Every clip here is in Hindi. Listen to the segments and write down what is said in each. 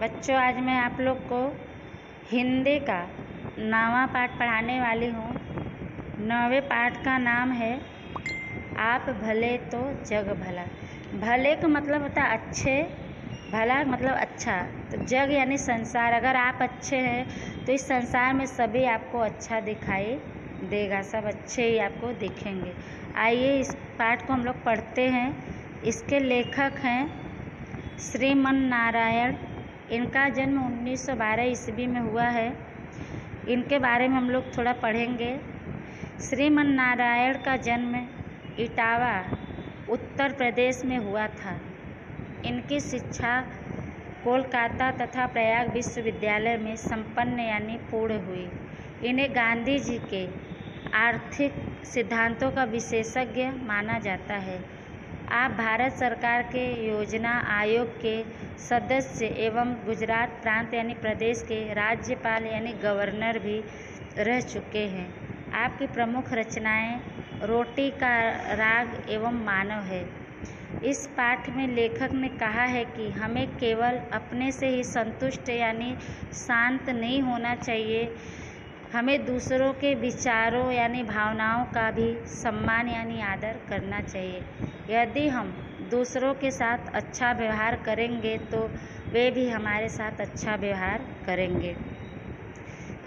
बच्चों, आज मैं आप लोग को हिंदी का 9वां पाठ पढ़ाने वाली हूँ। 9वें पाठ का नाम है आप भले तो जग भला। भले का मतलब होता है अच्छे, भला मतलब अच्छा। तो जग यानी संसार। अगर आप अच्छे हैं तो इस संसार में सभी आपको अच्छा दिखाई देगा, सब अच्छे ही आपको दिखेंगे। आइए इस पाठ को हम लोग पढ़ते हैं। इसके लेखक हैं श्रीमन नारायण। इनका जन्म 1912 ईस्वी में हुआ है। इनके बारे में हम लोग थोड़ा पढ़ेंगे। श्रीमन नारायण का जन्म इटावा उत्तर प्रदेश में हुआ था। इनकी शिक्षा कोलकाता तथा प्रयाग विश्वविद्यालय में संपन्न यानी पूर्ण हुई। इन्हें गांधी जी के आर्थिक सिद्धांतों का विशेषज्ञ माना जाता है। आप भारत सरकार के योजना आयोग के सदस्य एवं गुजरात प्रांत यानी प्रदेश के राज्यपाल यानी गवर्नर भी रह चुके हैं। आपकी प्रमुख रचनाएं रोटी का राग एवं मानव है। इस पाठ में लेखक ने कहा है कि हमें केवल अपने से ही संतुष्ट यानी शांत नहीं होना चाहिए, हमें दूसरों के विचारों यानी भावनाओं का भी सम्मान यानी आदर करना चाहिए। यदि हम दूसरों के साथ अच्छा व्यवहार करेंगे तो वे भी हमारे साथ अच्छा व्यवहार करेंगे।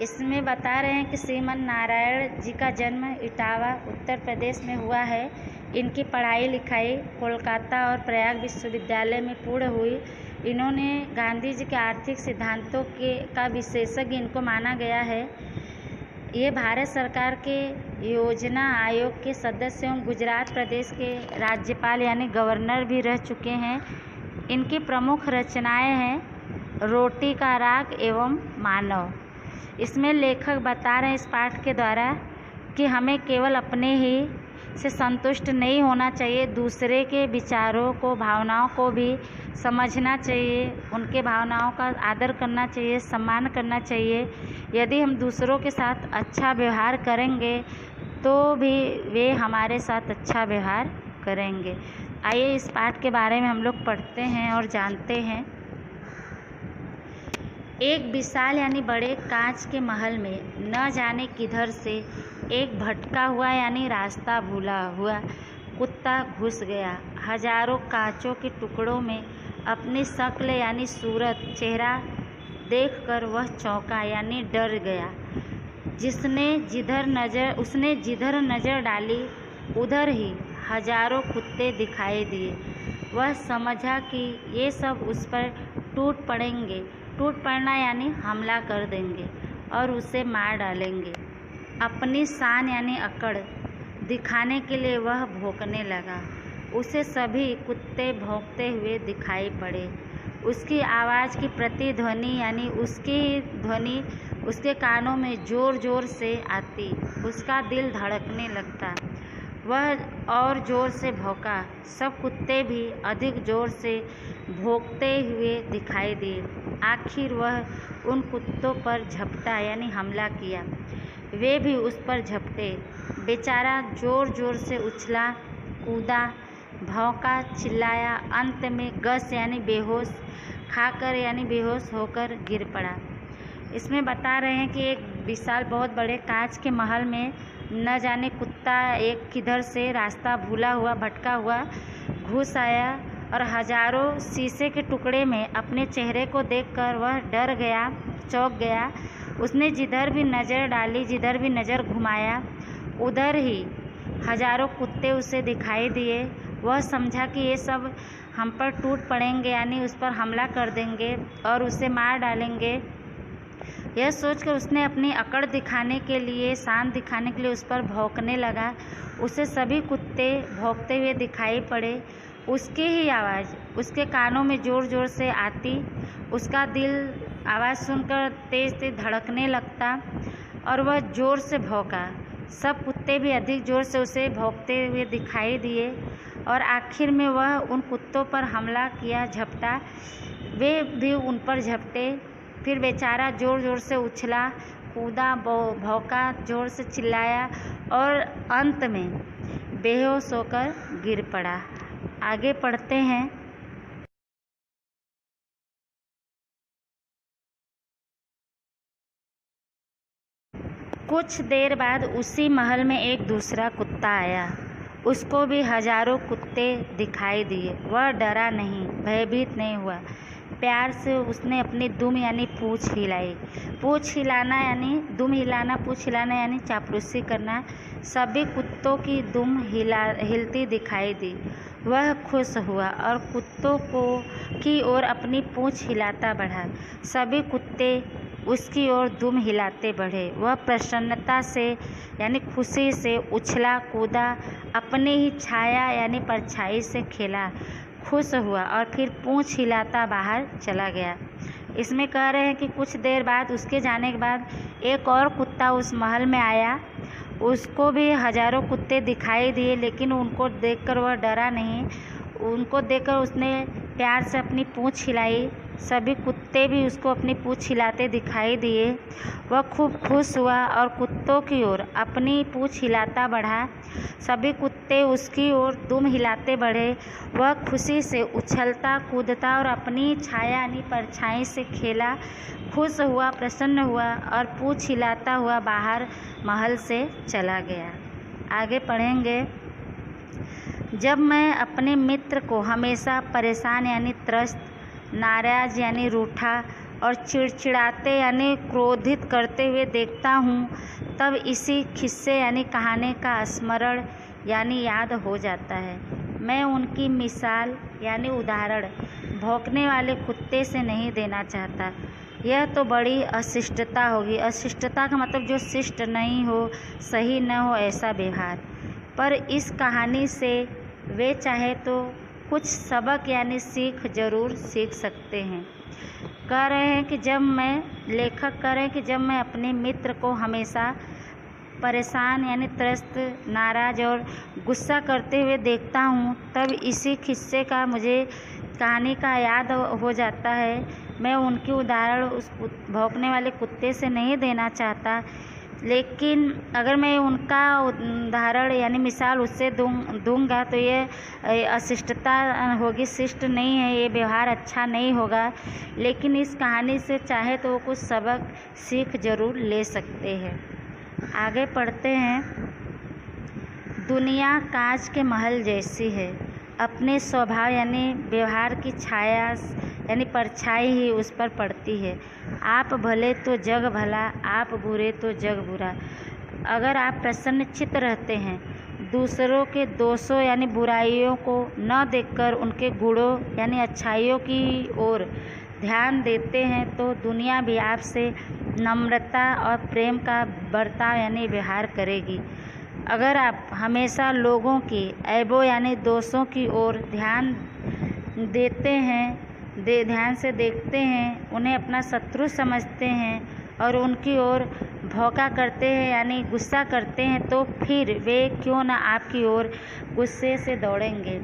इसमें बता रहे हैं कि श्रीमन नारायण जी का जन्म इटावा उत्तर प्रदेश में हुआ है। इनकी पढ़ाई लिखाई कोलकाता और प्रयाग विश्वविद्यालय में पूर्ण हुई। इन्होंने गांधी जी के आर्थिक सिद्धांतों का विशेषज्ञ इनको माना गया है। ये भारत सरकार के योजना आयोग के सदस्य एवं गुजरात प्रदेश के राज्यपाल यानी गवर्नर भी रह चुके हैं। इनकी प्रमुख रचनाएं हैं रोटी का राग एवं मानव। इसमें लेखक बता रहे हैं इस पाठ के द्वारा कि हमें केवल अपने ही से संतुष्ट नहीं होना चाहिए, दूसरे के विचारों को भावनाओं को भी समझना चाहिए, उनके भावनाओं का आदर करना चाहिए, सम्मान करना चाहिए। यदि हम दूसरों के साथ अच्छा व्यवहार करेंगे तो भी वे हमारे साथ अच्छा व्यवहार करेंगे। आइए इस पाठ के बारे में हम लोग पढ़ते हैं और जानते हैं। एक विशाल यानी बड़े कांच के महल में न जाने किधर से एक भटका हुआ यानी रास्ता भूला हुआ कुत्ता घुस गया। हजारों कांचों के टुकड़ों में अपनी शक्ल यानी सूरत चेहरा देखकर वह चौंका यानी डर गया। उसने जिधर नज़र डाली उधर ही हजारों कुत्ते दिखाई दिए। वह समझा कि ये सब उस पर टूट पड़ेंगे। टूट पड़ना यानी हमला कर देंगे और उसे मार डालेंगे। अपनी शान यानी अकड़ दिखाने के लिए वह भौंकने लगा। उसे सभी कुत्ते भौंकते हुए दिखाई पड़े। उसकी आवाज़ की प्रतिध्वनि यानी उसकी ध्वनि उसके कानों में ज़ोर ज़ोर से आती। उसका दिल धड़कने लगता। वह और ज़ोर से भौंका। सब कुत्ते भी अधिक ज़ोर से भौंकते हुए दिखाई दिए। आखिर वह उन कुत्तों पर झपटा यानी हमला किया। वे भी उस पर झपटे। बेचारा ज़ोर ज़ोर से उछला, कूदा, भौंका, चिल्लाया। अंत में गस यानी बेहोश खाकर यानी बेहोश होकर गिर पड़ा। इसमें बता रहे हैं कि एक विशाल बहुत बड़े कांच के महल में न जाने कुत्ता एक किधर से रास्ता भूला हुआ भटका हुआ घुस आया और हजारों शीशे के टुकड़े में अपने चेहरे को देखकर वह डर गया, चौंक गया। उसने जिधर भी नज़र डाली, जिधर भी नज़र घुमाया, उधर ही हजारों कुत्ते उसे दिखाई दिए। वह समझा कि ये सब हम पर टूट पड़ेंगे यानी उस पर हमला कर देंगे और उसे मार डालेंगे। यह सोचकर उसने अपनी अकड़ दिखाने के लिए, शान दिखाने के लिए उस पर भौंकने लगा। उसे सभी कुत्ते भौंकते हुए दिखाई पड़े। उसकी ही आवाज़ उसके कानों में ज़ोर ज़ोर से आती। उसका दिल आवाज़ सुनकर तेज़ तेज़ धड़कने लगता और वह ज़ोर से भौंका। सब कुत्ते भी अधिक ज़ोर से उसे भौंकते हुए दिखाई दिए और आखिर में वह उन कुत्तों पर हमला किया, झपटा। वे भी उन पर झपटे। फिर बेचारा ज़ोर ज़ोर से उछला, कूदा, भौंका, ज़ोर से चिल्लाया और अंत में बेहोश होकर गिर पड़ा। आगे पढ़ते हैं। कुछ देर बाद उसी महल में एक दूसरा कुत्ता आया। उसको भी हजारों कुत्ते दिखाई दिए। वह डरा नहीं, भयभीत नहीं हुआ। प्यार से उसने अपनी दुम यानी पूँछ हिलाई। पूँछ हिलाना यानी दुम हिलाना, पूँछ हिलाना यानी चापलूसी करना। सभी कुत्तों की दुम हिलती दिखाई दी। वह खुश हुआ और कुत्तों की ओर अपनी पूँछ हिलाता बढ़ा। सभी कुत्ते उसकी ओर दुम हिलाते बढ़े। वह प्रसन्नता से यानी खुशी से उछला कूदा, अपनी ही छाया यानी परछाई से खेला, खुश हुआ और फिर पूँछ हिलाता बाहर चला गया। इसमें कह रहे हैं कि कुछ देर बाद, उसके जाने के बाद एक और कुत्ता उस महल में आया। उसको भी हजारों कुत्ते दिखाई दिए, लेकिन उनको देखकर वह डरा नहीं। उनको देखकर उसने प्यार से अपनी पूँछ हिलाई। सभी कुत्ते भी उसको अपनी पूँछ हिलाते दिखाई दिए। वह खूब खुश हुआ और कुत्तों की ओर अपनी पूँछ हिलाता बढ़ा। सभी कुत्ते उसकी ओर दुम हिलाते बढ़े। वह खुशी से उछलता कूदता और अपनी छाया यानी परछाई से खेला, खुश हुआ, प्रसन्न हुआ और पूँछ हिलाता हुआ बाहर महल से चला गया। आगे पढ़ेंगे। जब मैं अपने मित्र को हमेशा परेशान यानी त्रस्त, नाराज यानी रूठा और चिड़चिड़ाते यानी क्रोधित करते हुए देखता हूँ, तब इसी किस्से यानी कहानी का स्मरण यानी याद हो जाता है। मैं उनकी मिसाल यानी उदाहरण भौंकने वाले कुत्ते से नहीं देना चाहता। यह तो बड़ी अशिष्टता होगी। अशिष्टता का मतलब जो शिष्ट नहीं हो, सही न हो ऐसा व्यवहार। पर इस कहानी से वे चाहे तो कुछ सबक यानी सीख जरूर सीख सकते हैं। कह रहे हैं कि लेखक कह रहे हैं कि जब मैं अपने मित्र को हमेशा परेशान यानी त्रस्त, नाराज और गुस्सा करते हुए देखता हूँ, तब इसी किस्से का मुझे कहानी का याद हो जाता है। मैं उनकी उदाहरण उस भौंकने वाले कुत्ते से नहीं देना चाहता, लेकिन अगर मैं उनका उदाहरण यानी मिसाल उससे दूंगा तो ये अशिष्टता होगी, शिष्ट नहीं है, ये व्यवहार अच्छा नहीं होगा। लेकिन इस कहानी से चाहे तो वो कुछ सबक सीख जरूर ले सकते हैं। आगे पढ़ते हैं। दुनिया कांच के महल जैसी है। अपने स्वभाव यानी व्यवहार की छाया यानी परछाई ही उस पर पड़ती है। आप भले तो जग भला, आप बुरे तो जग बुरा। अगर आप प्रसन्नचित्त रहते हैं, दूसरों के दोषों यानी बुराइयों को न देखकर उनके गुणों यानी अच्छाइयों की ओर ध्यान देते हैं, तो दुनिया भी आपसे नम्रता और प्रेम का बर्ताव यानी व्यवहार करेगी। अगर आप हमेशा लोगों की ऐबों यानी दोषों की ओर ध्यान से देखते हैं, उन्हें अपना शत्रु समझते हैं और उनकी ओर भौंका करते हैं यानी गुस्सा करते हैं, तो फिर वे क्यों न आपकी ओर गुस्से से दौड़ेंगे।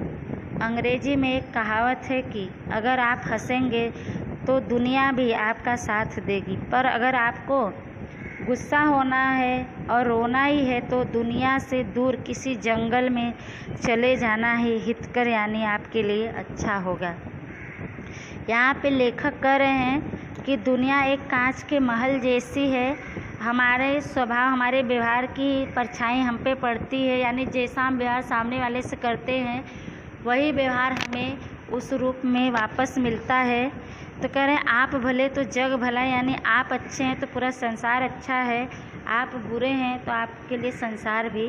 अंग्रेजी में एक कहावत है कि अगर आप हंसेंगे तो दुनिया भी आपका साथ देगी, पर अगर आपको गुस्सा होना है और रोना ही है तो दुनिया से दूर किसी जंगल में चले जाना ही हितकर यानी आपके लिए अच्छा होगा। यहाँ पे लेखक कह रहे हैं कि दुनिया एक कांच के महल जैसी है। हमारे स्वभाव, हमारे व्यवहार की परछाई हम पे पड़ती है, यानी जैसा हम व्यवहार सामने वाले से करते हैं वही व्यवहार हमें उस रूप में वापस मिलता है। तो कह रहे हैं आप भले तो जग भला, यानी आप अच्छे हैं तो पूरा संसार अच्छा है, आप बुरे हैं तो आपके लिए संसार भी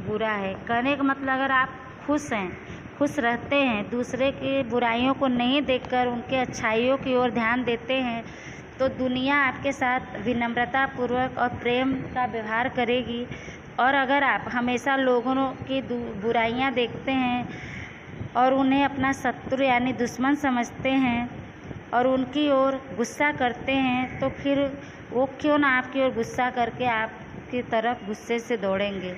बुरा है। कहने का मतलब अगर आप खुश हैं, खुश रहते हैं, दूसरे की बुराइयों को नहीं देखकर उनके अच्छाइयों की ओर ध्यान देते हैं, तो दुनिया आपके साथ विनम्रता पूर्वक और प्रेम का व्यवहार करेगी। और अगर आप हमेशा लोगों की बुराइयां देखते हैं और उन्हें अपना शत्रु यानी दुश्मन समझते हैं और उनकी ओर गुस्सा करते हैं, तो फिर वो क्यों ना आपकी ओर गुस्सा करके आपकी तरफ गुस्से से दौड़ेंगे।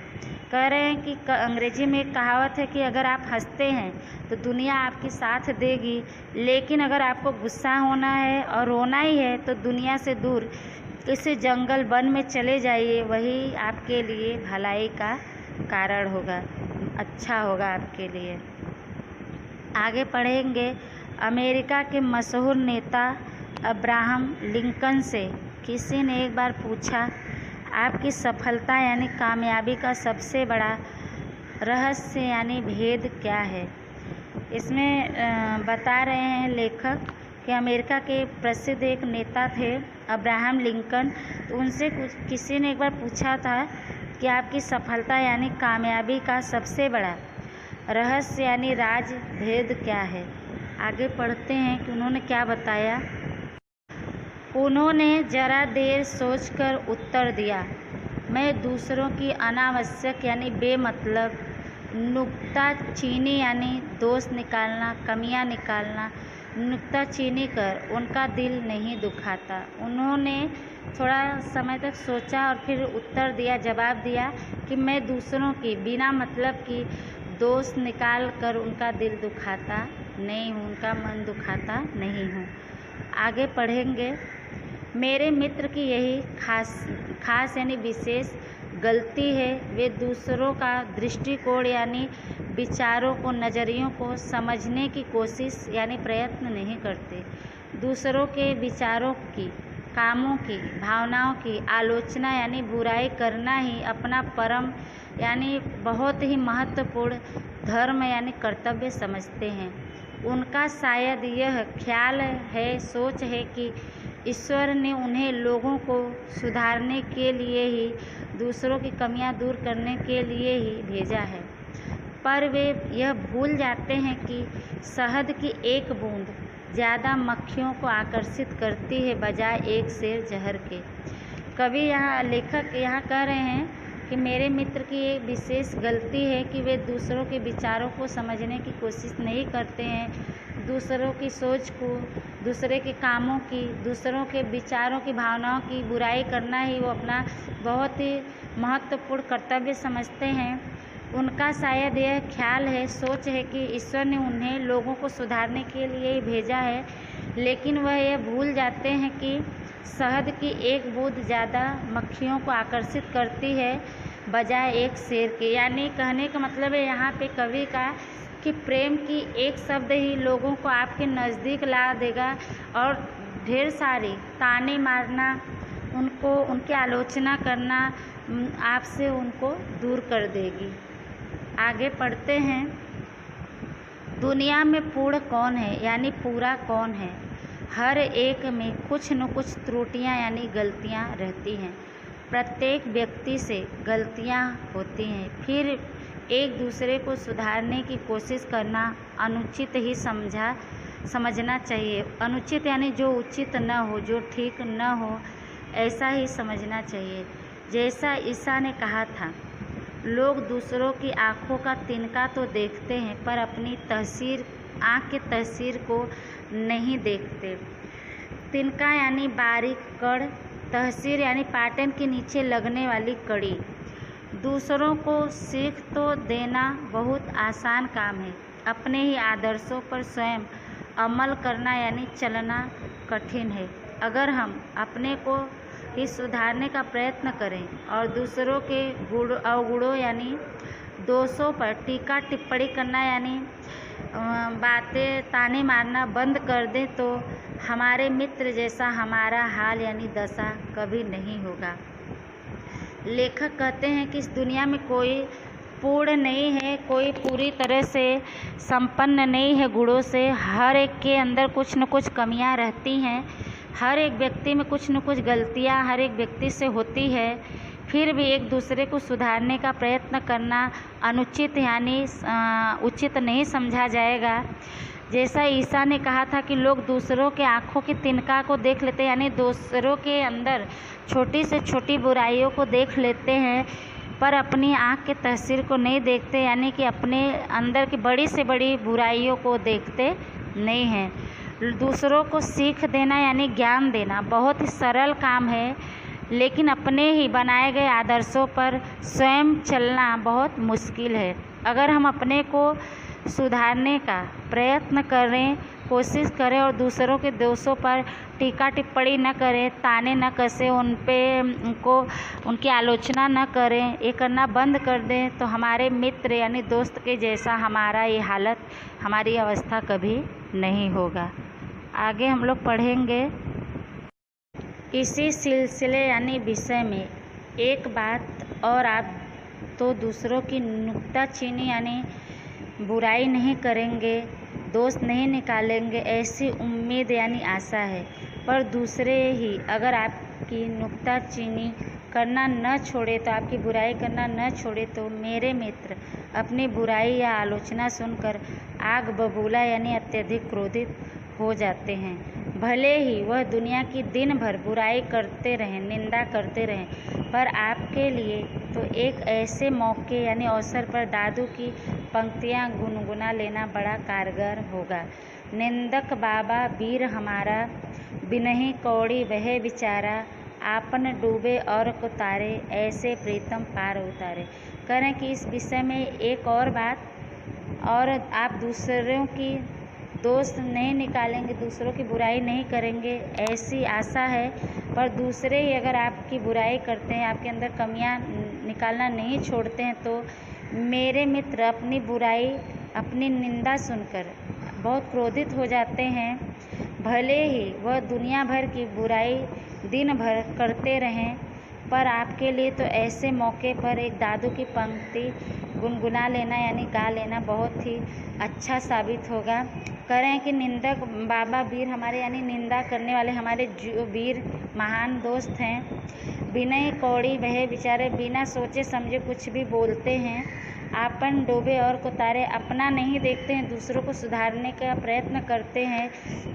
कह रहे हैं कि अंग्रेजी में एक कहावत है कि अगर आप हंसते हैं तो दुनिया आपकी साथ देगी, लेकिन अगर आपको गुस्सा होना है और रोना ही है तो दुनिया से दूर किसी जंगल वन में चले जाइए, वही आपके लिए भलाई का कारण होगा, अच्छा होगा आपके लिए। आगे पढ़ेंगे। अमेरिका के मशहूर नेता अब्राहम लिंकन से किसी ने एक बार पूछा, आपकी सफलता यानी कामयाबी का सबसे बड़ा रहस्य यानी भेद क्या है। इसमें बता रहे हैं लेखक कि अमेरिका के प्रसिद्ध एक नेता थे अब्राहम लिंकन। तो उनसे किसी ने एक बार पूछा था कि आपकी सफलता यानी कामयाबी का सबसे बड़ा रहस्य यानी राज भेद क्या है। आगे पढ़ते हैं कि उन्होंने क्या बताया। उन्होंने जरा देर सोचकर उत्तर दिया, मैं दूसरों की अनावश्यक यानी बेमतलब नुक्ताचीनी यानी दोष निकालना, कमियां निकालना, नुक्ताचीनी कर उनका दिल नहीं दुखाता। उन्होंने थोड़ा समय तक सोचा और फिर उत्तर दिया, जवाब दिया कि मैं दूसरों की बिना मतलब की दोष निकाल कर उनका दिल दुखाता नहीं हूँ, उनका मन दुखाता नहीं हूँ। आगे पढ़ेंगे। मेरे मित्र की यही खास यानी विशेष गलती है, वे दूसरों का दृष्टिकोण यानी विचारों को, नज़रियों को समझने की कोशिश यानी प्रयत्न नहीं करते। दूसरों के विचारों की, कामों की, भावनाओं की आलोचना यानी बुराई करना ही अपना परम यानी बहुत ही महत्वपूर्ण धर्म यानी कर्तव्य समझते हैं। उनका शायद यह ख्याल है, सोच है कि ईश्वर ने उन्हें लोगों को सुधारने के लिए ही, दूसरों की कमियां दूर करने के लिए ही भेजा है। पर वे यह भूल जाते हैं कि शहद की एक बूंद ज़्यादा मक्खियों को आकर्षित करती है बजाय एक सेर जहर के। कवि लेखक यहाँ कह रहे हैं कि मेरे मित्र की एक विशेष गलती है कि वे दूसरों के विचारों को समझने की कोशिश नहीं करते हैं। दूसरों की सोच को, दूसरे के कामों की, दूसरों के विचारों की, भावनाओं की बुराई करना ही वो अपना बहुत ही महत्वपूर्ण कर्तव्य समझते हैं। उनका शायद यह ख्याल है, सोच है कि ईश्वर ने उन्हें लोगों को सुधारने के लिए ही भेजा है, लेकिन वह यह भूल जाते हैं कि शहद की एक बूंद ज़्यादा मक्खियों को आकर्षित करती है बजाय एक शेर के। यानी कहने का मतलब है यहाँ पे कवि का कि प्रेम की एक शब्द ही लोगों को आपके नज़दीक ला देगा और ढेर सारी ताने मारना, उनको उनकी आलोचना करना आपसे उनको दूर कर देगी। आगे पढ़ते हैं। दुनिया में पूर्ण कौन है यानी पूरा कौन है। हर एक में कुछ न कुछ त्रुटियां यानी गलतियां रहती हैं। प्रत्येक व्यक्ति से गलतियां होती हैं, फिर एक दूसरे को सुधारने की कोशिश करना अनुचित ही समझना चाहिए। अनुचित यानी जो उचित न हो, जो ठीक न हो, ऐसा ही समझना चाहिए। जैसा ईसा ने कहा था, लोग दूसरों की आँखों का तिनका तो देखते हैं पर अपनी आँख के तस्वीर को नहीं देखते। तिनका यानी बारीक कड़, तहसीर यानी पाटन के नीचे लगने वाली कड़ी। दूसरों को सीख तो देना बहुत आसान काम है, अपने ही आदर्शों पर स्वयं अमल करना यानी चलना कठिन है। अगर हम अपने को ही सुधारने का प्रयत्न करें और दूसरों के अवगुणों यानी दोषों पर टीका टिप्पणी करना यानी बातें ताने मारना बंद कर दें तो हमारे मित्र जैसा हमारा हाल यानी दशा कभी नहीं होगा। लेखक कहते हैं कि इस दुनिया में कोई पूर्ण नहीं है, कोई पूरी तरह से संपन्न नहीं है गुणों से। हर एक के अंदर कुछ न कुछ कमियां रहती हैं, हर एक व्यक्ति में कुछ न कुछ गलतियां हर एक व्यक्ति से होती है। फिर भी एक दूसरे को सुधारने का प्रयत्न करना अनुचित यानी उचित नहीं समझा जाएगा। जैसा ईसा ने कहा था कि लोग दूसरों के आँखों की तिनका को देख लेते हैं, यानी दूसरों के अंदर छोटी से छोटी बुराइयों को देख लेते हैं पर अपनी आँख के तस्वीर को नहीं देखते, यानी कि अपने अंदर की बड़ी से बड़ी बुराइयों को देखते नहीं हैं। दूसरों को सीख देना यानी ज्ञान देना बहुत ही सरल काम है, लेकिन अपने ही बनाए गए आदर्शों पर स्वयं चलना बहुत मुश्किल है। अगर हम अपने को सुधारने का प्रयत्न करें, कोशिश करें और दूसरों के दोषों पर टीका टिप्पणी न करें, ताने न कसें, उनकी आलोचना न करें, ये करना बंद कर दें तो हमारे मित्र यानी दोस्त के जैसा हमारा ये हालत, हमारी अवस्था कभी नहीं होगा। आगे हम लोग पढ़ेंगे। इसी सिलसिले यानी विषय में एक बात और, आप तो दूसरों की नुक्ताचीनी यानी बुराई नहीं करेंगे, दोष नहीं निकालेंगे, ऐसी उम्मीद यानी आशा है। पर दूसरे ही अगर आपकी नुक्ताचीनी करना न छोड़े, तो आपकी बुराई करना न छोड़े, तो मेरे मित्र अपनी बुराई या आलोचना सुनकर आग बबूला यानी अत्यधिक क्रोधित हो जाते हैं। भले ही वह दुनिया की दिन भर बुराई करते रहें, निंदा करते रहें, पर आपके लिए तो एक ऐसे मौके यानी अवसर पर दादू की पंक्तियाँ गुनगुना लेना बड़ा कारगर होगा। निंदक बाबा वीर हमारा, बिनही कौड़ी वह बेचारा, आपन डूबे और को तारे, ऐसे प्रीतम पार उतारे। करें कि इस विषय में एक और बात, और आप दूसरों की दोष नहीं निकालेंगे, दूसरों की बुराई नहीं करेंगे, ऐसी आशा है। पर दूसरे ही अगर आपकी बुराई करते हैं, आपके अंदर कमियां निकालना नहीं छोड़ते हैं, तो मेरे मित्र अपनी बुराई, अपनी निंदा सुनकर बहुत क्रोधित हो जाते हैं। भले ही वह दुनिया भर की बुराई दिन भर करते रहें, पर आपके लिए तो ऐसे मौके पर एक दादू की पंक्ति गुनगुना लेना यानी गा लेना बहुत ही अच्छा साबित होगा। करें कि निंदक बाबा वीर हमारे यानी निंदा करने वाले हमारे जो वीर महान दोस्त हैं, बिना कौड़ी वह बेचारे बिना सोचे समझे कुछ भी बोलते हैं, आपन डूबे और को तारे, अपना नहीं देखते हैं, दूसरों को सुधारने का प्रयत्न करते हैं,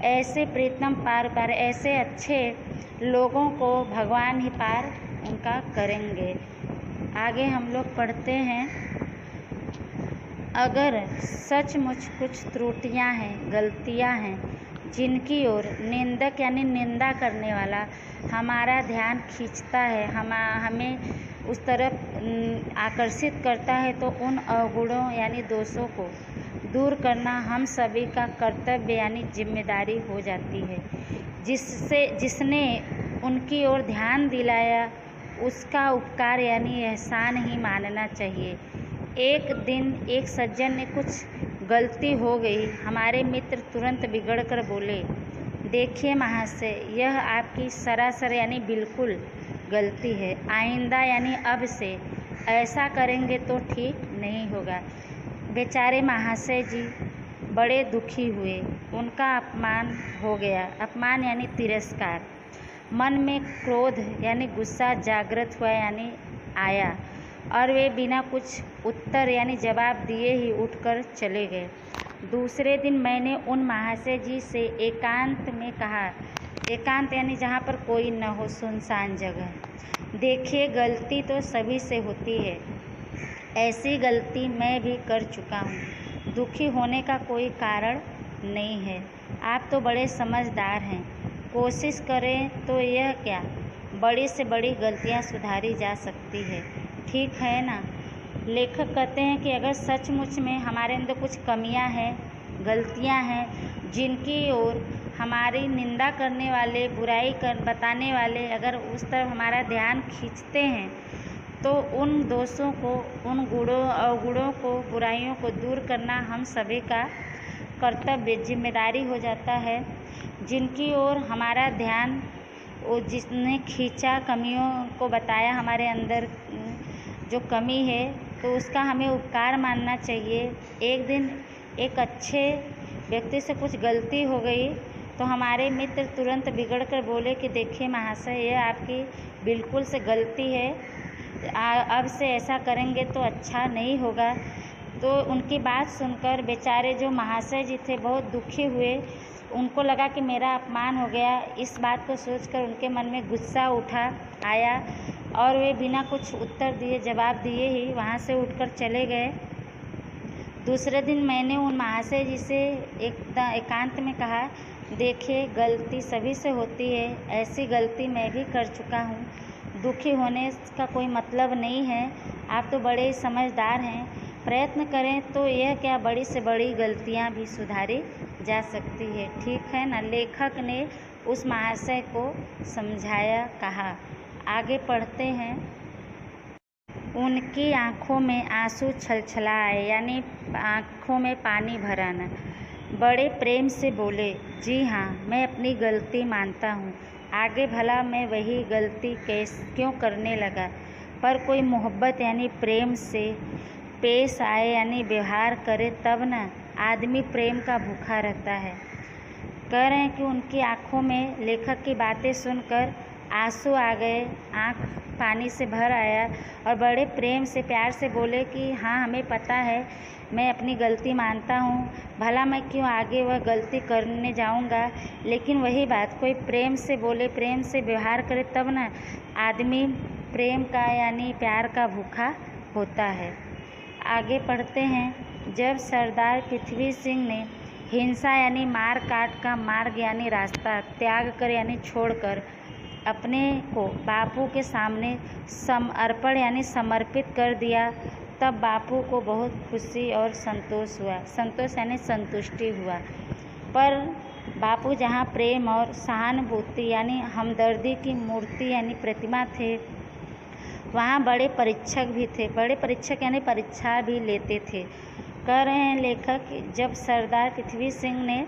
ऐसे प्रीतम पार पार, ऐसे अच्छे लोगों को भगवान ही पार उनका करेंगे। आगे हम लोग पढ़ते हैं, अगर सचमुच कुछ त्रुटियां हैं, गलतियां हैं, जिनकी ओर निंदक यानी निंदा करने वाला हमारा ध्यान खींचता है, हमें उस तरफ आकर्षित करता है, तो उन अवगुणों यानी दोषों को दूर करना हम सभी का कर्तव्य यानी जिम्मेदारी हो जाती है। जिसने उनकी ओर ध्यान दिलाया, उसका उपकार यानी एहसान ही मानना चाहिए। एक दिन एक सज्जन ने कुछ गलती हो गई। हमारे मित्र तुरंत बिगड़ कर बोले, देखिए महाशय, यह आपकी सरासर यानी बिल्कुल गलती है। आइंदा यानी अब से ऐसा करेंगे तो ठीक नहीं होगा। बेचारे महाशय जी बड़े दुखी हुए, उनका अपमान हो गया। अपमान यानी तिरस्कार। मन में क्रोध यानी गुस्सा जागृत हुआ यानी आया, और वे बिना कुछ उत्तर यानी जवाब दिए ही उठकर चले गए। दूसरे दिन मैंने उन महाशय जी से एकांत में कहा, एकांत यानी जहाँ पर कोई न हो, सुनसान जगह, देखिए गलती तो सभी से होती है, ऐसी गलती मैं भी कर चुका हूँ, दुखी होने का कोई कारण नहीं है। आप तो बड़े समझदार हैं, कोशिश करें तो यह क्या, बड़ी से बड़ी गलतियाँ सुधारी जा सकती है, ठीक है ना। लेखक कहते हैं कि अगर सचमुच में हमारे अंदर कुछ कमियां हैं, गलतियां हैं, जिनकी ओर हमारी निंदा करने वाले, बुराई बताने वाले अगर उस तरफ हमारा ध्यान खींचते हैं, तो उन दोषों को, उन अवगुणों को, बुराइयों को दूर करना हम सभी का कर्तव्य, जिम्मेदारी हो जाता है। जिनकी ओर हमारा ध्यान, वो जिसने खींचा, कमियों को बताया, हमारे अंदर जो कमी है, तो उसका हमें उपकार मानना चाहिए। एक दिन एक अच्छे व्यक्ति से कुछ गलती हो गई, तो हमारे मित्र तुरंत बिगड़ कर बोले कि देखिए महाशय, यह आपकी बिल्कुल से गलती है, अब से ऐसा करेंगे तो अच्छा नहीं होगा। तो उनकी बात सुनकर बेचारे जो महाशय जी थे बहुत दुखी हुए। उनको लगा कि मेरा अपमान हो गया। इस बात को सोचकर उनके मन में गुस्सा आया, और वे बिना कुछ उत्तर दिए, जवाब दिए ही वहाँ से उठकर चले गए। दूसरे दिन मैंने उन महाशय जी से एकांत में कहा, देखिए गलती सभी से होती है, ऐसी गलती मैं भी कर चुका हूँ, दुखी होने का कोई मतलब नहीं है। आप तो बड़े समझदार हैं, प्रयत्न करें तो यह क्या, बड़ी से बड़ी गलतियाँ भी सुधारी जा सकती है, ठीक है ना। लेखक ने उस महाशय को समझाया, कहा। आगे पढ़ते हैं, उनकी आँखों में आंसू छलछलाए यानी आँखों में पानी भर आना। बड़े प्रेम से बोले, जी हाँ, मैं अपनी गलती मानता हूँ, आगे भला मैं वही गलती क्यों करने लगा। पर कोई मोहब्बत यानी प्रेम से पेश आए यानी व्यवहार करे तब न आदमी प्रेम का भूखा रहता है। कह रहे हैं कि उनकी आंखों में लेखक की बातें सुनकर आंसू आ गए, आंख पानी से भर आया और बड़े प्रेम से प्यार से बोले कि हाँ, हमें पता है, मैं अपनी गलती मानता हूँ, भला मैं क्यों आगे वह गलती करने जाऊँगा। लेकिन वही बात, कोई प्रेम से बोले, प्रेम से व्यवहार करे तब ना आदमी प्रेम का यानी प्यार का भूखा होता है। आगे पढ़ते हैं। जब सरदार पृथ्वी सिंह ने हिंसा यानी मार काट का मार्ग यानी रास्ता त्याग कर यानी छोड़कर अपने को बापू के सामने समर्पण यानी समर्पित कर दिया, तब बापू को बहुत खुशी और संतोष हुआ। संतोष यानी संतुष्टि हुआ। पर बापू जहाँ प्रेम और सहानुभूति यानी हमदर्दी की मूर्ति यानी प्रतिमा थे, वहाँ बड़े परीक्षक भी थे। बड़े परीक्षक यानी परीक्षा भी लेते थे। कह रहे हैं लेखक, जब सरदार पृथ्वी सिंह ने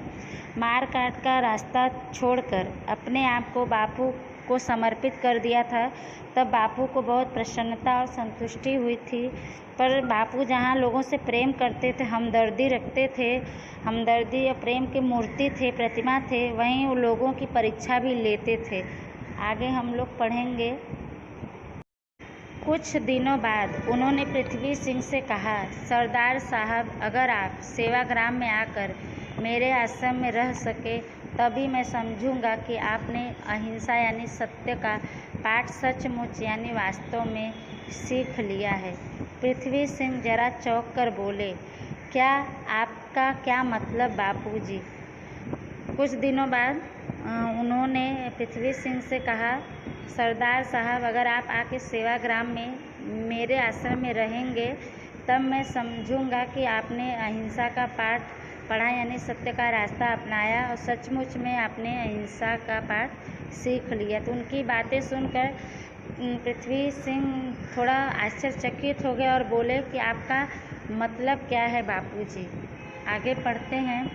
मार काट का रास्ता छोड़कर अपने आप को बापू को समर्पित कर दिया था, तब बापू को बहुत प्रसन्नता और संतुष्टि हुई थी। पर बापू जहाँ लोगों से प्रेम करते थे, हमदर्दी रखते थे, हमदर्दी और प्रेम की मूर्ति थे, प्रतिमा थे, वहीं वो लोगों की परीक्षा भी लेते थे। आगे हम लोग पढ़ेंगे। कुछ दिनों बाद उन्होंने पृथ्वी सिंह से कहा, सरदार साहब, अगर आप सेवाग्राम में आकर मेरे आश्रम में रह सके तभी मैं समझूंगा कि आपने अहिंसा यानी सत्य का पाठ सचमुच यानी वास्तव में सीख लिया है। पृथ्वी सिंह जरा चौंक कर बोले, क्या आपका क्या मतलब बापूजी। कुछ दिनों बाद उन्होंने पृथ्वी सिंह से कहा, सरदार साहब, अगर आप आके सेवाग्राम में मेरे आश्रम में रहेंगे तब मैं समझूंगा कि आपने अहिंसा का पाठ पढ़ा यानी सत्य का रास्ता अपनाया और सचमुच में आपने अहिंसा का पाठ सीख लिया। तो उनकी बातें सुनकर पृथ्वी सिंह थोड़ा आश्चर्यचकित हो गए और बोले कि आपका मतलब क्या है बापूजी। आगे पढ़ते हैं।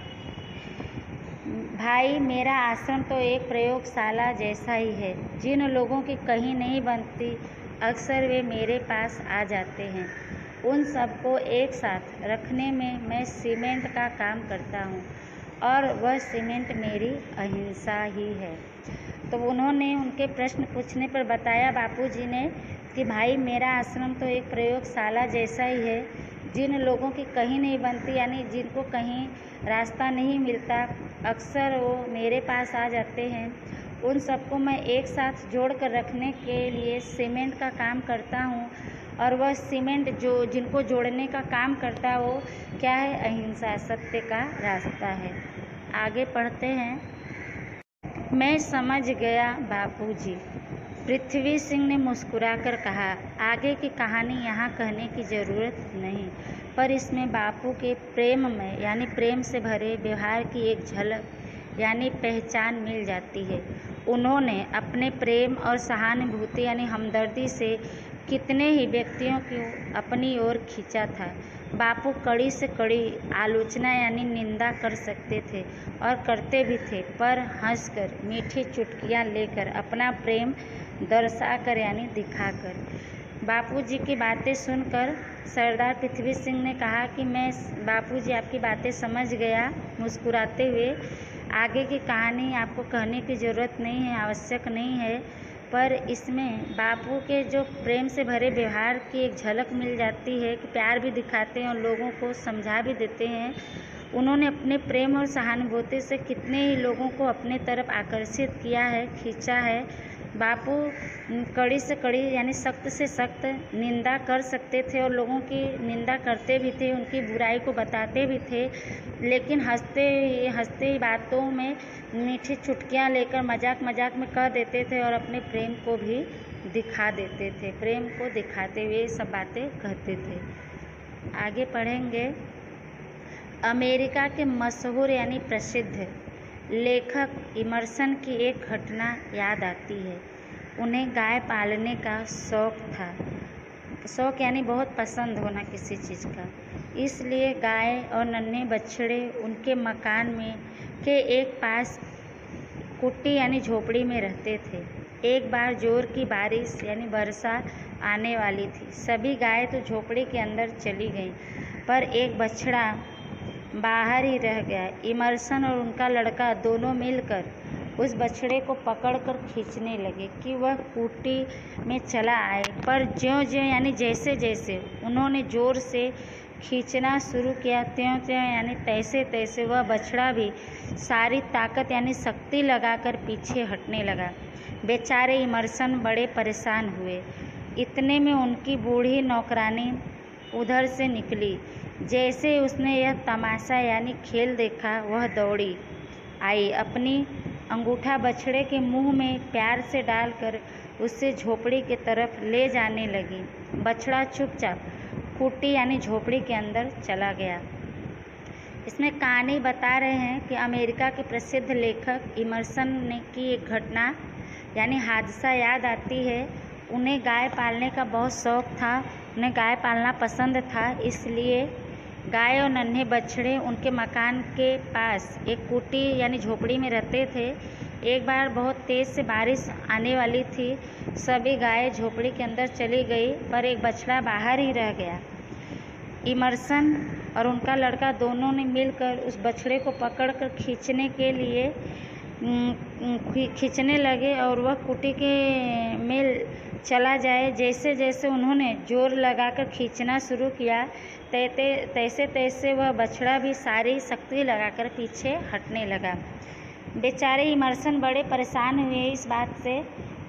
भाई, मेरा आश्रम तो एक प्रयोगशाला जैसा ही है। जिन लोगों की कहीं नहीं बनती, अक्सर वे मेरे पास आ जाते हैं। उन सबको एक साथ रखने में मैं सीमेंट का काम करता हूँ और वह सीमेंट मेरी अहिंसा ही है। तो उन्होंने उनके प्रश्न पूछने पर बताया बापूजी ने कि भाई, मेरा आश्रम तो एक प्रयोगशाला जैसा ही है। जिन लोगों की कहीं नहीं बनती यानी जिनको कहीं रास्ता नहीं मिलता, अक्सर वो मेरे पास आ जाते हैं। उन सबको मैं एक साथ जोड़ कर रखने के लिए सीमेंट का काम करता हूँ और वह सीमेंट जो जिनको जोड़ने का काम करता है वो क्या है? अहिंसा, सत्य का रास्ता है। आगे पढ़ते हैं। मैं समझ गया बापूजी, पृथ्वी सिंह ने मुस्कुराकर कहा। आगे की कहानी यहाँ कहने की ज़रूरत नहीं, पर इसमें बापू के प्रेम में यानी प्रेम से भरे व्यवहार की एक झलक यानी पहचान मिल जाती है। उन्होंने अपने प्रेम और सहानुभूति यानी हमदर्दी से कितने ही व्यक्तियों को अपनी ओर खींचा था। बापू कड़ी से कड़ी आलोचना यानी निंदा कर सकते थे और करते भी थे, पर हंसकर मीठी चुटकियाँ लेकर अपना प्रेम दर्शाकर यानी दिखाकर। बापूजी की बातें सुनकर सरदार पृथ्वी सिंह ने कहा कि मैं बापूजी आपकी बातें समझ गया। मुस्कुराते हुए, आगे की कहानी आपको कहने की ज़रूरत नहीं है, आवश्यक नहीं है, पर इसमें बापू के जो प्रेम से भरे व्यवहार की एक झलक मिल जाती है कि प्यार भी दिखाते हैं और लोगों को समझा भी देते हैं। उन्होंने अपने प्रेम और सहानुभूति से कितने ही लोगों को अपने तरफ आकर्षित किया है, खींचा है। बापू कड़ी से कड़ी यानी सख्त से सख्त निंदा कर सकते थे और लोगों की निंदा करते भी थे, उनकी बुराई को बताते भी थे, लेकिन हंसते ही बातों में मीठी चुटकियाँ लेकर मजाक में कह देते थे और अपने प्रेम को भी दिखा देते थे। प्रेम को दिखाते हुए सब बातें कहते थे। आगे पढ़ेंगे। अमेरिका के मशहूर यानी प्रसिद्ध लेखक इमर्सन की एक घटना याद आती है। उन्हें गाय पालने का शौक़ था। शौक़ यानी बहुत पसंद होना किसी चीज़ का। इसलिए गाय और नन्हे बछड़े उनके मकान में के एक पास कुटी यानी झोपड़ी में रहते थे। एक बार जोर की बारिश यानी वर्षा आने वाली थी। सभी गायें तो झोपड़ी के अंदर चली गईं, पर एक बछड़ा बाहर ही रह गया। इमर्सन और उनका लड़का दोनों मिलकर उस बछड़े को पकड़कर खींचने लगे कि वह कुटी में चला आए, पर ज्यों-ज्यों यानी जैसे-जैसे उन्होंने जोर से खींचना शुरू किया, त्यों-त्यों यानी तैसे-तैसे वह बछड़ा भी सारी ताकत यानी शक्ति लगाकर पीछे हटने लगा। बेचारे इमर्सन बड़े परेशान हुए। इतने में उनकी बूढ़ी नौकरानी उधर से निकली। जैसे ही उसने यह तमाशा यानी खेल देखा, वह दौड़ी आई, अपनी अंगूठा बछड़े के मुंह में प्यार से डालकर उसे झोपड़ी की तरफ ले जाने लगी। बछड़ा चुपचाप कुटी यानी झोपड़ी के अंदर चला गया। इसमें कहानी बता रहे हैं कि अमेरिका के प्रसिद्ध लेखक इमर्सन ने की एक घटना यानी हादसा याद आती है। उन्हें गाय पालने का बहुत शौक़ था, उन्हें गाय पालना पसंद था, इसलिए गाय और नन्हे बछड़े उनके मकान के पास एक कुटी यानी झोपड़ी में रहते थे। एक बार बहुत तेज़ से बारिश आने वाली थी। सभी गायें झोपड़ी के अंदर चली गई, पर एक बछड़ा बाहर ही रह गया। इमर्सन और उनका लड़का दोनों ने मिलकर उस बछड़े को पकड़कर खींचने लगे और वह कुटी के में चला जाए। जैसे जैसे उन्होंने जोर लगाकर खींचना शुरू किया, तैसे तैसे वह बछड़ा भी सारी शक्ति लगाकर पीछे हटने लगा। बेचारे इमर्सन बड़े परेशान हुए इस बात से।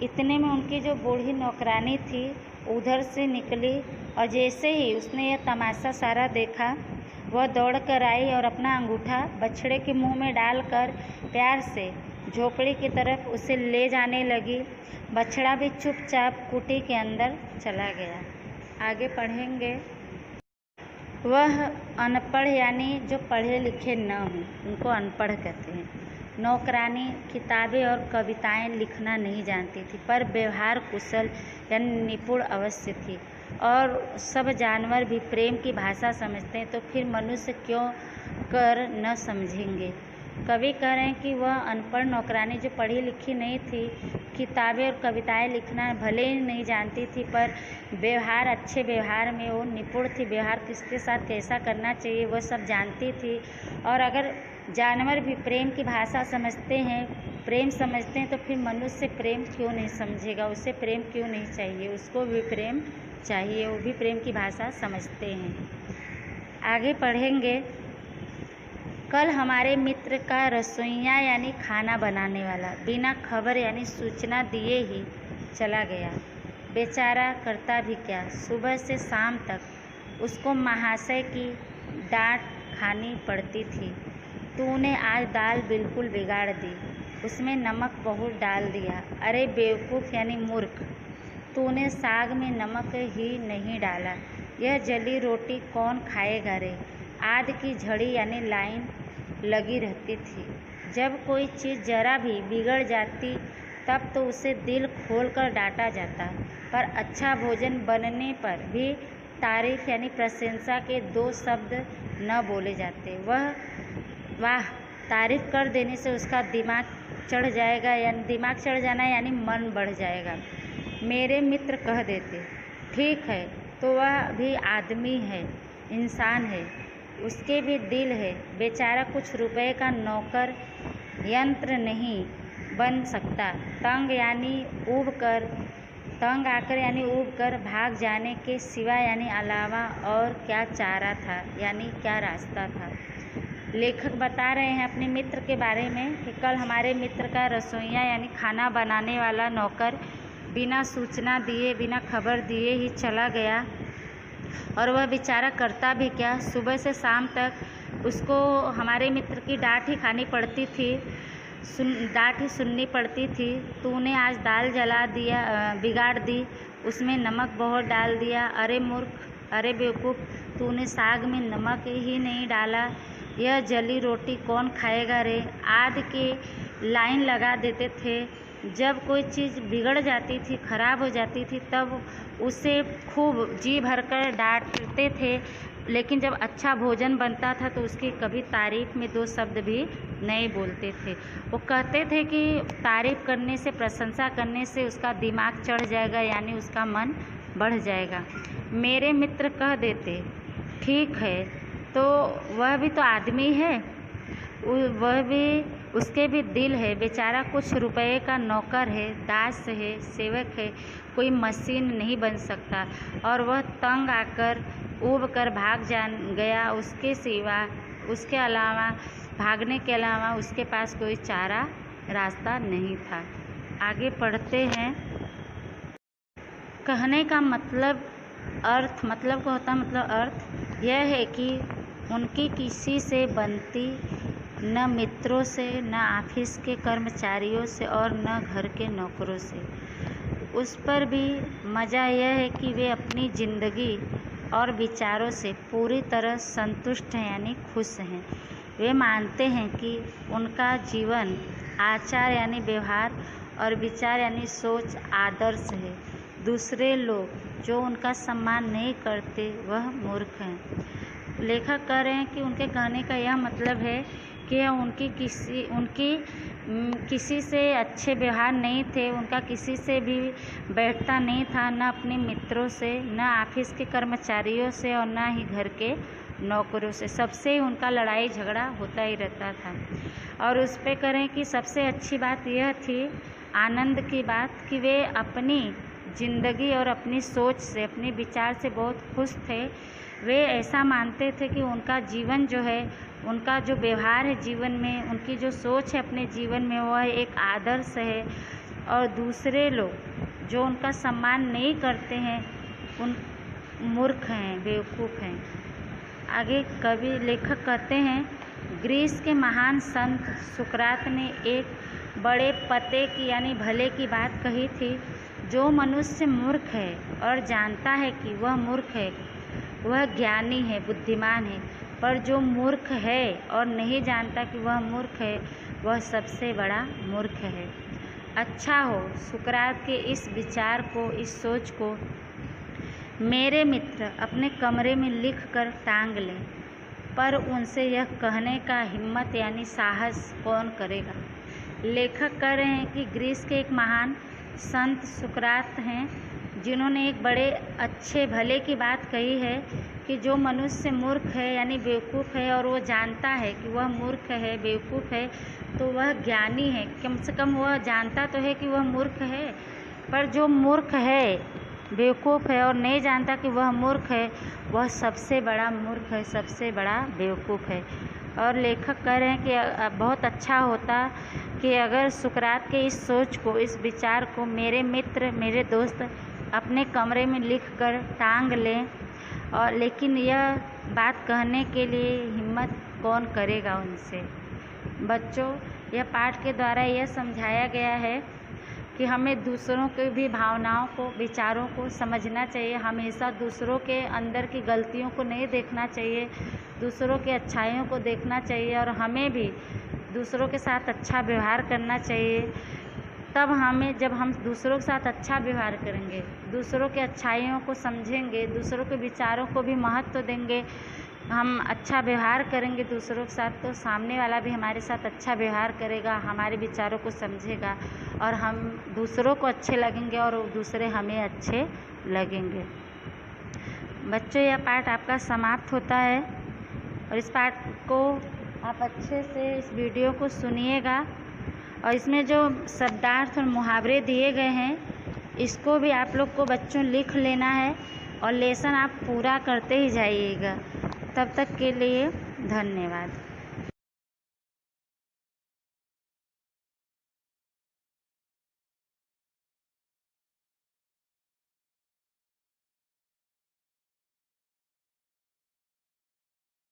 इतने में उनकी जो बूढ़ी नौकरानी थी उधर से निकली, और जैसे ही उसने यह तमाशा सारा देखा, वह दौड़ कर आई और अपना अंगूठा बछड़े के मुंह में डालकर प्यार से झोपड़ी की तरफ उसे ले जाने लगी। बछड़ा भी चुपचाप कुटी के अंदर चला गया। आगे पढ़ेंगे। वह अनपढ़ यानी जो पढ़े लिखे न हों, उनको अनपढ़ कहते हैं। नौकरानी किताबें और कविताएं लिखना नहीं जानती थी, पर व्यवहार कुशल यानी निपुण अवश्य थी। और सब जानवर भी प्रेम की भाषा समझते हैं, तो फिर मनुष्य क्यों कर न समझेंगे। कवि कह रहे हैं कि वह अनपढ़ नौकरानी जो पढ़ी लिखी नहीं थी, किताबें और कविताएं लिखना भले ही नहीं जानती थी, पर व्यवहार अच्छे व्यवहार में वो निपुण थी। व्यवहार किसके साथ कैसा करना चाहिए वह सब जानती थी। और अगर जानवर भी प्रेम की भाषा समझते हैं, प्रेम समझते हैं, तो फिर मनुष्य प्रेम क्यों नहीं समझेगा, उसे प्रेम क्यों नहीं चाहिए, उसको भी प्रेम चाहिए, वो भी प्रेम की भाषा समझते हैं। आगे पढ़ेंगे। कल हमारे मित्र का रसोइया यानी खाना बनाने वाला बिना खबर यानी सूचना दिए ही चला गया। बेचारा करता भी क्या, सुबह से शाम तक उसको महाशय की डांट खानी पड़ती थी। तूने आज दाल बिल्कुल बिगाड़ दी, उसमें नमक बहुत डाल दिया। अरे बेवकूफ़ यानी मूर्ख, तूने साग में नमक ही नहीं डाला। यह जली रोटी कौन खाएगा रे। आदि की झड़ी यानी लाइन लगी रहती थी। जब कोई चीज़ जरा भी बिगड़ जाती तब तो उसे दिल खोलकर डांटा जाता, पर अच्छा भोजन बनने पर भी तारीफ यानी प्रशंसा के 2 शब्द न बोले जाते। वाह तारीफ कर देने से उसका दिमाग चढ़ जाएगा, यानी दिमाग चढ़ जाना यानी मन बढ़ जाएगा। मेरे मित्र कह देते, ठीक है, तो वह भी आदमी है, इंसान है, उसके भी दिल है। बेचारा कुछ रुपए का नौकर यंत्र नहीं बन सकता। तंग आकर यानी ऊब कर भाग जाने के सिवा यानी अलावा और क्या चारा था, यानी क्या रास्ता था। लेखक बता रहे हैं अपने मित्र के बारे में कि कल हमारे मित्र का रसोइया यानी खाना बनाने वाला नौकर बिना सूचना दिए, बिना खबर दिए ही चला गया। और वह बेचारा करता भी क्या, सुबह से शाम तक उसको हमारे मित्र की डांट ही खानी पड़ती थी, डांट ही सुननी पड़ती थी। तूने आज दाल बिगाड़ दी, उसमें नमक बहुत डाल दिया। अरे मूर्ख, अरे बेवकूफ़, तूने साग में नमक ही नहीं डाला। यह जली रोटी कौन खाएगा रे। आदि की लाइन लगा देते थे। जब कोई चीज़ बिगड़ जाती थी, खराब हो जाती थी, तब उसे खूब जी भरकर डांटते थे, लेकिन जब अच्छा भोजन बनता था तो उसकी कभी तारीफ़ में 2 शब्द भी नहीं बोलते थे। वो कहते थे कि तारीफ़ करने से, प्रशंसा करने से उसका दिमाग चढ़ जाएगा, यानी उसका मन बढ़ जाएगा। मेरे मित्र कह देते, ठीक है, तो वह भी तो आदमी है, वह भी, उसके भी दिल है, बेचारा कुछ रुपए का नौकर है, दास है, सेवक है, कोई मशीन नहीं बन सकता। और वह तंग आकर ऊब कर भाग गया। उसके सिवा, उसके अलावा, भागने के अलावा उसके पास कोई चारा रास्ता नहीं था। आगे पढ़ते हैं। कहने का मतलब, मतलब को होता, मतलब अर्थ यह है कि उनकी किसी से बनती, न मित्रों से, न ऑफिस के कर्मचारियों से और न घर के नौकरों से। उस पर भी मज़ा यह है कि वे अपनी ज़िंदगी और विचारों से पूरी तरह संतुष्ट हैं, यानी खुश हैं। वे मानते हैं कि उनका जीवन आचार यानी व्यवहार और विचार यानी सोच आदर्श है। दूसरे लोग जो उनका सम्मान नहीं करते वह मूर्ख हैं। लेखक कह रहे हैं कि उनके कहने का यह मतलब है कि उनकी किसी से अच्छे व्यवहार नहीं थे, उनका किसी से भी बैठता नहीं था, न अपने मित्रों से, न ऑफिस के कर्मचारियों से और न ही घर के नौकरों से। सबसे ही उनका लड़ाई झगड़ा होता ही रहता था। और उस पे करें कि सबसे अच्छी बात यह थी, आनंद की बात, कि वे अपनी ज़िंदगी और अपनी सोच से, अपने विचार से बहुत खुश थे। वे ऐसा मानते थे कि उनका जीवन जो है, उनका जो व्यवहार है जीवन में, उनकी जो सोच है अपने जीवन में, वह एक आदर्श है। और दूसरे लोग जो उनका सम्मान नहीं करते हैं उन मूर्ख हैं, बेवकूफ़ हैं। आगे कवि लेखक कहते हैं, ग्रीस के महान संत सुकरात ने एक बड़े पते की यानी भले की बात कही थी। जो मनुष्य मूर्ख है और जानता है कि वह मूर्ख है, वह ज्ञानी है, बुद्धिमान है। पर जो मूर्ख है और नहीं जानता कि वह मूर्ख है, वह सबसे बड़ा मूर्ख है। अच्छा हो सुकरात के इस विचार को, इस सोच को मेरे मित्र अपने कमरे में लिख कर टांग लें, पर उनसे यह कहने का हिम्मत यानी साहस कौन करेगा। लेखक कह रहे हैं कि ग्रीस के एक महान संत सुकरात हैं, जिन्होंने एक बड़े अच्छे भले की बात कही है कि जो मनुष्य मूर्ख है यानी बेवकूफ़ है और वो जानता है कि वह मूर्ख है, बेवकूफ़ है, तो वह ज्ञानी है। कम से कम वह जानता तो है कि वह मूर्ख है। पर जो मूर्ख है, बेवकूफ़ है और नहीं जानता कि वह मूर्ख है, वह सबसे बड़ा मूर्ख है, सबसे बड़ा बेवकूफ़ है। और लेखक कह रहे हैं कि बहुत अच्छा होता कि अगर सुकरात के इस सोच को, इस विचार को मेरे मित्र, मेरे दोस्त अपने कमरे में लिख कर टांग लें। और लेकिन यह बात कहने के लिए हिम्मत कौन करेगा उनसे। बच्चों, यह पाठ के द्वारा यह समझाया गया है कि हमें दूसरों की भी भावनाओं को, विचारों को समझना चाहिए। हमेशा दूसरों के अंदर की गलतियों को नहीं देखना चाहिए, दूसरों की अच्छाइयों को देखना चाहिए और हमें भी दूसरों के साथ अच्छा व्यवहार करना चाहिए। तब हमें, जब हम दूसरों के साथ अच्छा व्यवहार करेंगे, दूसरों के अच्छाइयों को समझेंगे, दूसरों के विचारों को भी महत्व देंगे, हम अच्छा व्यवहार करेंगे दूसरों के साथ, तो सामने वाला भी हमारे साथ अच्छा व्यवहार करेगा, हमारे विचारों को समझेगा और हम दूसरों को अच्छे लगेंगे और दूसरे हमें अच्छे लगेंगे। बच्चों, यह पाठ आपका समाप्त होता है और इस पाठ को आप अच्छे से, इस वीडियो को सुनिएगा और इसमें जो शब्दार्थ और मुहावरे दिए गए हैं, इसको भी आप लोग को बच्चों लिख लेना है और लेसन आप पूरा करते ही जाइएगा। तब तक के लिए धन्यवाद।